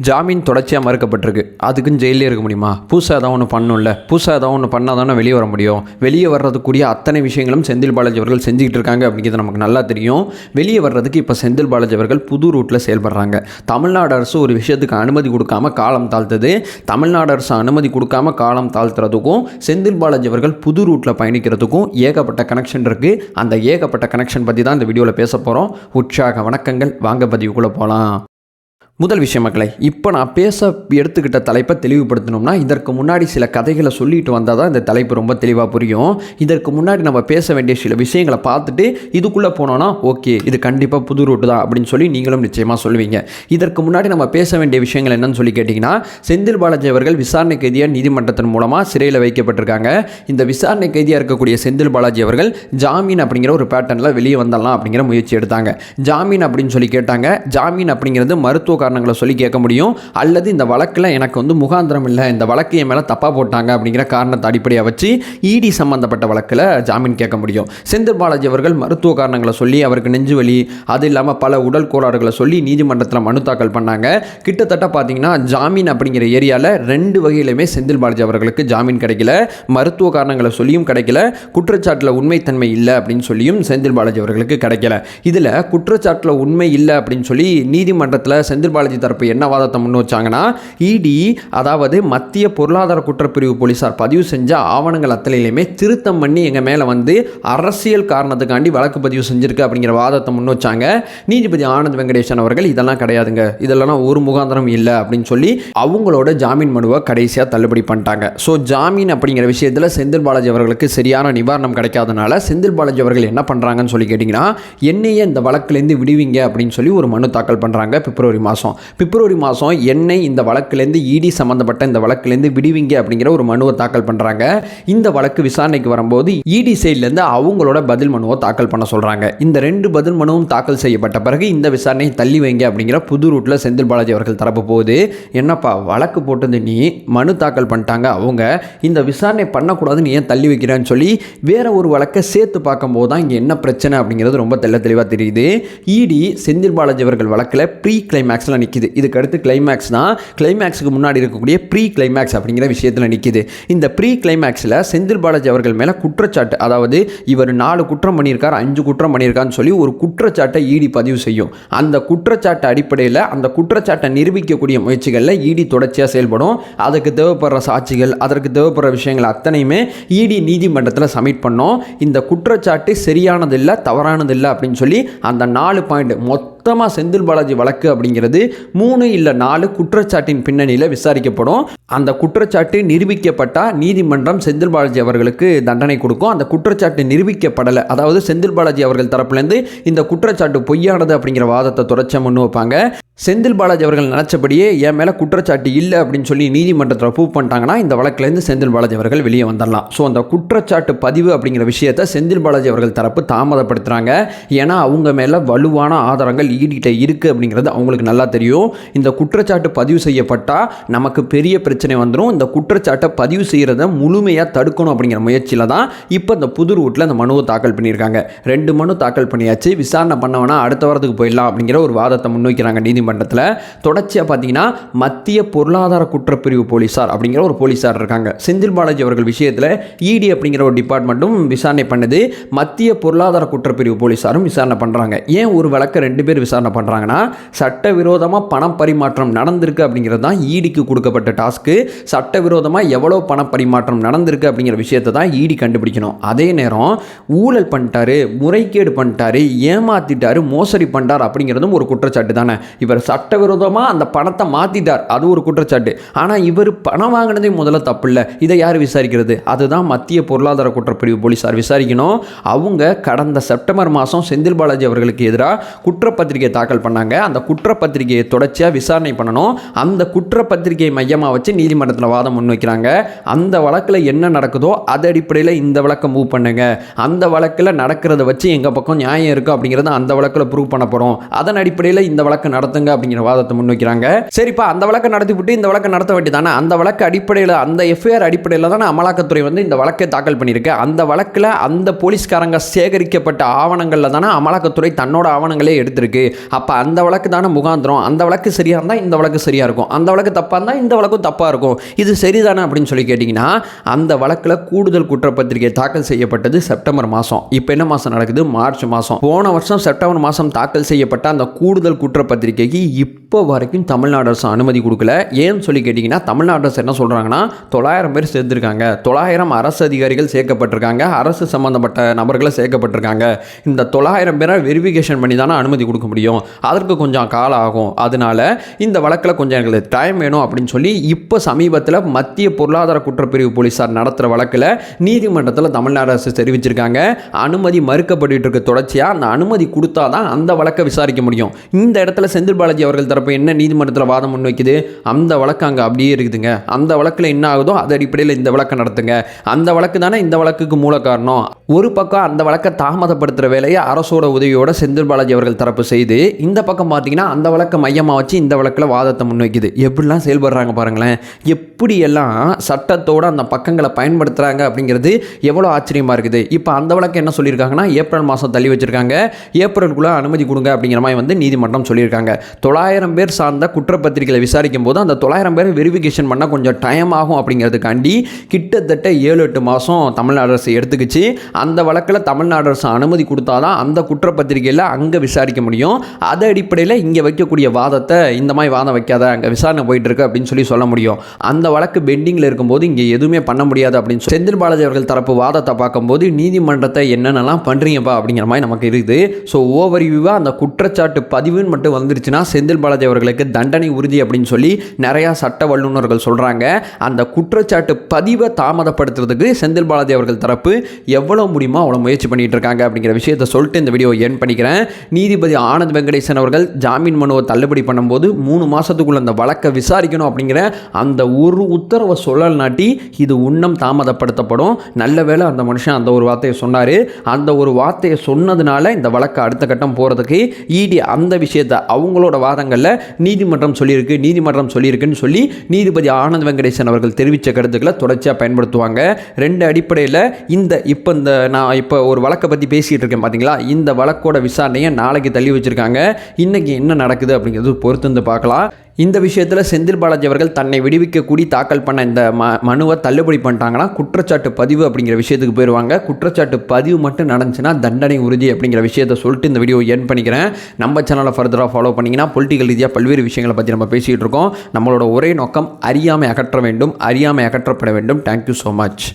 ஜாமீன் தொடர்ச்சியாக மறுக்கப்பட்டிருக்கு. அதுக்குன்னு ஜெயிலே இருக்க முடியுமா? புதுசாக ஏதாவது ஒன்று பண்ணணும்ல. புதுசாக ஏதாவது ஒன்று பண்ணால் தானே வெளியே வர முடியும். வெளியே வர்றதுக்குரிய அத்தனை விஷயங்களும் செந்தில் பாலாஜி அவர்கள் செஞ்சுக்கிட்டு இருக்காங்க அப்படிங்கிறது நமக்கு நல்லா தெரியும். வெளியே வர்றதுக்கு இப்போ செந்தில் பாலாஜி அவர்கள் புது ரூட்டில் செயல்படுறாங்க. தமிழ்நாடு அரசு ஒரு விஷயத்துக்கு அனுமதி கொடுக்காம காலம் தாழ்த்தது. தமிழ்நாடு அரசு அனுமதி கொடுக்காம காலம் தாழ்த்துறதுக்கும் செந்தில் பாலாஜி அவர்கள் புது ரூட்டில் பயணிக்கிறதுக்கும் ஏகப்பட்ட கனெக்ஷன் இருக்குது. அந்த ஏகப்பட்ட கனெக்ஷன் பற்றி தான் இந்த வீடியோவில் பேச போகிறோம். உற்சாக வணக்கங்கள். வாங்க பதிவுக்குள்ளே போகலாம். முதல் விஷயம் மக்களை, இப்போ நான் எடுத்துக்கிட்ட தலைப்பை தெளிவுபடுத்தணும்னா இதற்கு முன்னாடி சில கதைகளை சொல்லிட்டு வந்தால் தான் இந்த தலைப்பு ரொம்ப தெளிவாக புரியும். இதற்கு முன்னாடி நம்ம பேச வேண்டிய சில விஷயங்களை பார்த்துட்டு இதுக்குள்ளே போனோன்னா ஓகே இது கண்டிப்பாக புது ரூட்டு தான் அப்படின்னு சொல்லி நீங்களும் நிச்சயமாக சொல்லுவீங்க. இதற்கு முன்னாடி நம்ம பேச வேண்டிய விஷயங்கள் என்னன்னு சொல்லி கேட்டிங்கன்னா, செந்தில் பாலாஜி அவர்கள் விசாரணை கைதியாக நீதிமன்றத்தின் மூலமாக சிறையில் வைக்கப்பட்டிருக்காங்க. இந்த விசாரணை கைதியாக இருக்கக்கூடிய செந்தில் பாலாஜி அவர்கள் ஜாமீன் அப்படிங்கிற ஒரு பேட்டர்னில் வெளியே வந்துடலாம் அப்படிங்கிற முயற்சி எடுத்தாங்க. ஜாமீன் அப்படின்னு சொல்லி கேட்டாங்க. ஜாமீன் அப்படிங்கிறது மருத்துவ காரணங்களை சொல்லி கேட்க முடியும், அல்லது இந்த வழக்கில் எனக்கு முகாந்திரம் இல்லை, இந்த வழக்கு என் மேலே தப்பாக போட்டாங்க அப்படிங்கிற காரணத்தை அடிப்படையாக வச்சு இடி சம்பந்தப்பட்ட வழக்கில் ஜாமீன் கேட்க முடியும். செந்தில் பாலாஜி அவர்கள் மருத்துவ காரணங்களை சொல்லி அவருக்கு நெஞ்சு வலி, அது இல்லாமல் பல உடல் கோளாறுகளை சொல்லி நீதிமன்றத்தில் மனு தாக்கல் பண்ணாங்க. கிட்டத்தட்ட பார்த்தீங்கன்னா ஜாமீன் அப்படிங்கிற ஏரியாவில் 2 வகையிலுமே செந்தில் பாலாஜி அவர்களுக்கு ஜாமீன் கிடைக்கல. மருத்துவ காரணங்களை சொல்லியும் கிடைக்கல, குற்றச்சாட்டில் உண்மைத்தன்மை இல்லை அப்படின்னு சொல்லியும் செந்தில் பாலாஜி அவர்களுக்கு கிடைக்கல. இதில் குற்றச்சாட்டில் உண்மை இல்லை அப்படின்னு சொல்லி நீதிமன்றத்தில் செந்தில் பாலாஜி தரப்பு என்ன வாதத்தை முன் வச்சாங்கன்னா, இடி அதாவது மத்திய பொருளாதார குற்றப்பிரிவு போலீசார் பதிவு செஞ்ச ஆவணங்கள் அத்தனையிலுமே திருத்தம் பண்ணி எங்கள் மேலே அரசியல் காரணத்துக்காண்டி வழக்கு பதிவு செஞ்சிருக்கு அப்படிங்கிற வாதத்தை முன் வச்சாங்க. நீதிபதி ஆனந்த் வெங்கடேசன் அவர்கள் இதெல்லாம் கிடையாதுங்க, இதெல்லாம் ஒரு முகாந்திரம் இல்லை அப்படின்னு சொல்லி அவங்களோட ஜாமீன் மனுவை கடைசியாக தள்ளுபடி பண்ணிட்டாங்க. ஸோ ஜாமீன் அப்படிங்கிற விஷயத்தில் செந்தில் பாலாஜி அவர்களுக்கு சரியான நிவாரணம் கிடைக்காதனால செந்தில் பாலாஜி அவர்கள் என்ன பண்ணுறாங்கன்னு சொல்லி கேட்டிங்கன்னா, என்னையே இந்த வழக்கிலேருந்து விடுவீங்க அப்படின்னு சொல்லி ஒரு மனு தாக்கல் பண்ணுறாங்க. பிப்ரவரி மாதம் என்னை இந்த வழக்கிலேருந்து இடி சம்பந்தப்பட்ட இந்த வழக்கிலேருந்து விடுவீங்க அப்படிங்கிற ஒரு மனுவை தாக்கல் பண்ணுறாங்க. இந்த வழக்கு விசாரணைக்கு வரும்போது இடி சைட்லேருந்து அவங்களோட பதில் மனுவை தாக்கல் பண்ண சொல்கிறாங்க. இந்த 2 பதில் மனுவும் தாக்கல் செய்யப்பட்ட பிறகு இந்த விசாரணையை தள்ளி வைங்க அப்படிங்கிற புது ரூட்டில் செந்தில் பாலாஜி அவர்கள் தரப்பு போகுது. என்னப்பா வழக்கு போட்டது நீ, மனு தாக்கல் பண்ணிட்டாங்க அவங்க, இந்த விசாரணை பண்ணக்கூடாதுன்னு ஏன் தள்ளி வைக்கிறேன்னு சொல்லி வேற ஒரு வழக்கை சேர்த்து பார்க்கும்போது தான் இங்கே என்ன பிரச்சனை அப்படிங்கிறது ரொம்ப தெளிவாக தெரியுது. இடி செந்தில் பாலாஜி அவர்கள் வழக்கில் ப்ரீ கிளைமேக்ஸில் நிற்கிது. இதுக்கு அடுத்து கிளைமேக்ஸ் தான். கிளைமேக்ஸுக்கு முன்னாடி இருக்கக்கூடிய ப்ரீ கிளைமேக்ஸ் அப்படிங்கிற விஷயத்தில் நிற்கிது. இந்த ப்ரீ கிளைமேக்ஸில் செந்தில் பாலாஜி அவர்கள் மேலே குற்றச்சாட்டு, அதாவது இவர் 4 குற்றம் பண்ணியிருக்கார், 5 குற்றம் பண்ணியிருக்கான்னு சொல்லி ஒரு குற்றச்சாட்டை இடி பதிவு செய்யும். அந்த குற்றச்சாட்டு அடிப்படையில் அந்த குற்றச்சாட்டை நிரூபிக்கக்கூடிய முயற்சிகளில் இடி தொடர்ச்சியாக செயல்படும். அதுக்கு தேவைப்படுற சாட்சிகள், அதற்கு தேவைப்படுற விஷயங்கள் அத்தனையுமே இடி நீதிமன்றத்தில் சப்மிட் பண்ணோம். இந்த குற்றச்சாட்டு சரியானதில்லை, தவறானதில்லை அப்படின்னு சொல்லி அந்த 4 பாயிண்ட் மொத்தமாக செந்தில் பாலாஜி வழக்கு அப்படிங்கிறது 3 இல்லை 4 குற்றச்சாட்டின் பின்னணியில் விசாரிக்கப்படும். அந்த குற்றச்சாட்டு நிரூபிக்கப்பட்டால் நீதிமன்றம் செந்தில் பாலாஜி அவர்களுக்கு தண்டனை கொடுக்கும். அந்த குற்றச்சாட்டு நிரூபிக்கப்படலை, அதாவது செந்தில் பாலாஜி அவர்கள் தரப்புலேருந்து இந்த குற்றச்சாட்டு பொய்யானது அப்படிங்கிற வாதத்தை தொடர்ச்சியாக முன் வைப்பாங்க. செந்தில் பாலாஜி அவர்கள் நினச்சபடியே என் மேலே குற்றச்சாட்டு இல்லை அப்படின்னு சொல்லி நீதிமன்றத்தில் ப்ரூவ் பண்ணிட்டாங்கன்னா இந்த வழக்கிலேருந்து செந்தில் பாலாஜி அவர்கள் வெளியே வந்துடலாம். ஸோ அந்த குற்றச்சாட்டு பதிவு அப்படிங்கிற விஷயத்தை செந்தில் பாலாஜி அவர்கள் தரப்பு தாமதப்படுத்துகிறாங்க. ஏன்னா அவங்க மேலே வலுவான ஆதாரங்கள் ஈடிட்ட இருக்குது அப்படிங்கிறது அவங்களுக்கு நல்லா தெரியும். இந்த குற்றச்சாட்டு பதிவு செய்யப்பட்டால் நமக்கு பெரிய பிரச்சனை வந்துடும். இந்த குற்றச்சாட்டை பதிவு செய்கிறத முழுமையாக தடுக்கணும் அப்படிங்கிற முயற்சியில் தான் இப்போ இந்த புது ரூட்டில் அந்த மனுவை தாக்கல் பண்ணியிருக்காங்க. 2 மனு தாக்கல் பண்ணியாச்சு. விசாரணை பண்ணவனா அடுத்த வாரத்துக்கு போயிடலாம் அப்படிங்கிற ஒரு வாதத்தை முன்வைக்கிறாங்க நீதிமன்றத்தில். தொடர்ச்சியாக பார்த்தீங்கன்னா மத்திய பொருளாதார குற்றப்பிரிவு போலீசார் அப்படிங்கிற ஒரு போலீசார் இருக்காங்க. செந்தில் பாலாஜி அவர்கள் விஷயத்தில் இடி அப்படிங்கிற ஒரு டிபார்ட்மெண்ட்டும் விசாரணை பண்ணுது, மத்திய பொருளாதார குற்றப்பிரிவு போலீசாரும் விசாரணை பண்ணுறாங்க. ஏன் ஒரு வழக்கை 2 பேர் விசாரணை பண்ணுறாங்கன்னா, சட்டவிரோதமாக பணம் பரிமாற்றம் நடந்திருக்கு அப்படிங்கிறது தான் இடிக்கு கொடுக்கப்பட்ட டாஸ்க்கு. சட்டவிரோதமாக எவ்வளோ பண பரிமாற்றம் நடந்திருக்கு அப்படிங்கிற விஷயத்தை தான் இடி கண்டுபிடிக்கணும். அதே நேரம் ஊழல் பண்ணிட்டாரு, முறைகேடு பண்ணிட்டாரு, ஏமாத்திட்டாரு, மோசடி பண்ணிட்டார் அப்படிங்கிறதும் ஒரு குற்றச்சாட்டு தானே. இவர் சட்டவிரோதமாக அந்த பணத்தை மாற்றிட்டார், அது ஒரு குற்றச்சாட்டு. ஆனால் இவர் பணம் வாங்கினதே முதல்ல தப்பு இல்லை, இதை யார் விசாரிக்கிறது? அதுதான் மத்திய பொருளாதார குற்றப்பிரிவு போலீசார் விசாரிக்கணும். அவங்க கடந்த செப்டம்பர் மாதம் செந்தில் பாலாஜி அவர்களுக்கு எதிராக குற்றப்பத்திரிகை தாக்கல் பண்ணாங்க. அந்த குற்றப்பத்திரிகையை தொடர்ச்சியாக விசாரணை பண்ணணும். அந்த குற்றப்பத்திரிகையை மையமாக வச்சு நீதிமன்றத்தில் வாதம் முன்வைக்கிறாங்க. அந்த வழக்கில் என்ன நடக்குதோ அது அடிப்படையில் இந்த வழக்கை மூவ் பண்ணுங்க, அந்த வழக்கில் நடக்கிறத வச்சு எங்கள் பக்கம் நியாயம் இருக்குது அப்படிங்கிறத அந்த வழக்கில் ப்ரூவ் பண்ண போகிறோம், அதன் அடிப்படையில் இந்த வழக்கை நடத்துங்க அப்படிங்கிற வாதத்தை முன்வைக்கிறாங்க. சரிப்பா, அந்த வழக்கை நடத்தி விட்டு இந்த வழக்கை நடத்த வேண்டி தானே, அந்த வழக்கு அடிப்படையில் அந்த எஃப்ஐஆர் அடிப்படையில் தானே அமலாக்கத்துறை வந்து இந்த வழக்கை தாக்கல் பண்ணியிருக்கு. அந்த வழக்கில் அந்த போலீஸ்காரங்க சேகரிக்கப்பட்ட ஆவணங்களில் தானே அமலாக்கத்துறை தன்னோட ஆவணங்களே எடுத்திருக்கு. அப்போ அந்த வழக்கு தானே முகாந்திரம். அந்த வழக்கு சரியாக இருந்தால் இந்த வழக்கு சரியாக இருக்கும், அந்த வழக்கு தப்பாக இருந்தால் இந்த வழக்கும் தப்பாக இருக்கும். இது சரிதானே அப்படின்னு சொல்லி கேட்டிங்கன்னா, அந்த வழக்கில் கூடுதல் குற்றப்பத்திரிகை தாக்கல் செய்யப்பட்டது செப்டம்பர் மாதம். இப்போ என்ன மாதம் நடக்குது? மார்ச் மாதம். போன வருஷம் செப்டம்பர் மாதம் தாக்கல் செய்யப்பட்ட அந்த கூடுதல் குற்றப்பத்திரிகைக்கு இப்போ வரைக்கும் தமிழ்நாடு அரசு அனுமதி கொடுக்கல. ஏன்னு சொல்லி கேட்டிங்கன்னா, தமிழ்நாடு அரசு என்ன சொல்கிறாங்கன்னா, 900 பேர் சேர்த்துருக்காங்க, 900 அரசு அதிகாரிகள் சேர்க்கப்பட்டிருக்காங்க, அரசு சம்பந்தப்பட்ட நபர்களை சேர்க்கப்பட்டிருக்காங்க. இந்த 900 பேரை வெரிஃபிகேஷன் பண்ணி தானே அனுமதி கொடுக்க முடியும். அதற்கு கொஞ்சம் காலம் ஆகும். அதனால இந்த வழக்கில் கொஞ்சம் எங்களுக்கு டைம் வேணும் அப்படின்னு சொல்லி இப்போ சமீபத்தில் மத்திய பொருளாதார குற்றப்பிரிவு போலீஸார் நடத்துகிற வழக்கில் நீதிமன்றத்தில் தமிழ்நாடு அரசு தெரிவிச்சிருக்காங்க. அனுமதி மறுக்கப்பட்டு இருக்க தொடர்ச்சியாக அந்த அனுமதி கொடுத்தா தான் அந்த வழக்கை விசாரிக்க முடியும். இந்த இடத்துல செந்தில் பாலாஜி அவர்கள் தரப்பு என்ன நீதிமன்றத்தில் வாதம் முன்வைக்குது? அந்த வழக்கு அங்கே அப்படியே இருக்குதுங்க, அந்த வழக்கில் என்ன ஆகுதோ அது அடிப்படையில் இந்த வழக்கை நடத்துங்க, அந்த வழக்கு தானே இந்த வழக்குக்கு மூல காரணம். ஒரு பக்கம் அந்த வழக்கை தாமதப்படுத்துகிற வேலையை அரசோட உதவியோட செந்தில் பாலாஜி அவர்கள் தரப்பு செய்து, இந்த பக்கம் பார்த்தீங்கன்னா அந்த வழக்கை மையமாக வச்சு இந்த வழக்கில் வாதத்தை முன்வைக்குது. எப்படிலாம் செயல்படுறாங்க பாருங்களேன், எப்படியெல்லாம் சட்டத்தோடு அந்த பக்கங்களை பயன்படுத்துகிறாங்க அப்படிங்கிறது எவ்வளோ ஆச்சரியமாக இருக்குது. இப்போ அந்த வழக்கு என்ன சொல்லியிருக்காங்கன்னா, ஏப்ரல் மாதம் தள்ளி வச்சுருக்காங்க, ஏப்ரலுக்குள்ளே அனுமதி கொடுங்க அப்படிங்கிற மாதிரி வந்து நீதிமன்றம் சொல்லியிருக்காங்க. 900 பேர் சார்ந்த குற்றப்பத்திரிகைகளை விசாரிக்கும் போது அந்த 900 பேர் வெரிஃபிகேஷன் பண்ண கொஞ்சம் டைம் ஆகும் அப்படிங்கிறதுக்காண்டி கிட்டத்தட்ட 7-8 மாதம் தமிழ்நாடு அரசு எடுத்துக்கிச்சு. அந்த வழக்கில் தமிழ்நாடு அரசு அனுமதி கொடுத்தாதான் அந்த குற்றப்பத்திரிகையில் அங்கே விசாரிக்க முடியும். அது அடிப்படையில் இங்கே வைக்கக்கூடிய வாதத்தை இந்த மாதிரி வாதம் வைக்காத, அங்கே விசாரணை போயிட்டு இருக்கு அப்படின்னு சொல்ல முடியும். அந்த வழக்கு பெண்டிங்கில் இருக்கும்போது இங்கே எதுவுமே பண்ண முடியாது அப்படின்னு சொல்லி செந்தில் பாலாஜி அவர்கள் தரப்பு வாதத்தை பார்க்கும்போது நீதிமன்றத்தை என்னென்னலாம் பண்ணுறீங்கப்பா அப்படிங்கிற மாதிரி நமக்கு இருக்குது. ஸோ ஓவர்வியூவாக அந்த குற்றச்சாட்டு பதிவுன்னு மட்டும் வந்துருச்சுன்னா செந்தில் பாலாஜி அவர்களுக்கு தண்டனை உறுதி அப்படின்னு சொல்லி நிறையா சட்ட வல்லுநர்கள் சொல்கிறாங்க. அந்த குற்றச்சாட்டு பதிவை தாமதப்படுத்துறதுக்கு செந்தில் பாலாஜி அவர்கள் தரப்பு எவ்வளோ முடியுமோ அவ்வளோ முயற்சி பண்ணிட்டு இருக்காங்க அப்படிங்கிற விஷயத்தை சொல்லிட்டு இந்த வீடியோ என் பண்ணிக்கிறேன். நீதிபதி ஆனந்த் வெங்கடேசன் அவர்கள் ஜாமீன் மனுவை தள்ளுபடி பண்ணும்போது 3 மாதத்துக்குள்ள அந்த வழக்கை விசாரிக்கணும் அப்படிங்கிற அந்த ஒரு உத்தரவை சொல்லலாட்டி இது இன்னும் தாமதப்படுத்தப்படும். நல்ல வேளை அந்த மனுஷன் அந்த ஒரு வார்த்தையை சொன்னார். அந்த ஒரு வார்த்தையை சொன்னதுனால இந்த வழக்கை அடுத்த கட்டம் போகிறதுக்கு இடி அந்த விஷயத்தை அவங்களோட வாதங்களில் நீதிமன்றம் சொல்லியிருக்குன்னு சொல்லி நீதிபதி ஆனந்த் வெங்கடேசன் அவர்கள் தெரிவித்த கருத்துக்களை தொடர்ச்சியாக பயன்படுத்துவாங்க. 2 அடிப்படையில் இப்போ நான் இப்போ ஒரு வழக்கை பற்றி பேசிகிட்டு இருக்கேன் பார்த்தீங்களா, இந்த வழக்கோட விசாரணையை நாளைக்கு தள்ளி வச்சுருக்காங்க. இன்றைக்கி என்ன நடக்குது அப்படிங்கிறது பொறுத்து வந்து பார்க்கலாம். இந்த விஷயத்தில் செந்தில் பாலாஜி அவர்கள் தன்னை விடுவிக்கக்கூடி தாக்கல் பண்ண இந்த மனுவை தள்ளுபடி பண்ணிட்டாங்கன்னா குற்றச்சாட்டு பதிவு அப்படிங்கிற விஷயத்துக்கு போயிடுவாங்க. குற்றச்சாட்டு பதிவு மட்டும் நடந்துச்சுன்னா தண்டனை உறுதி அப்படிங்கிற விஷயத்தை சொல்லிட்டு இந்த வீடியோ என் பண்ணிக்கிறேன். நம்ம சேனலை ஃபர்தராக ஃபாலோ பண்ணிங்கன்னா பொலிட்டிக்கல் ரீதியாக பல்வேறு விஷயங்களை பற்றி நம்ம பேசிகிட்டு இருக்கோம். நம்மளோட ஒரே நோக்கம் அறியாமை அகற்ற வேண்டும், அறியாமை அகற்றப்பட வேண்டும். Thank you so much.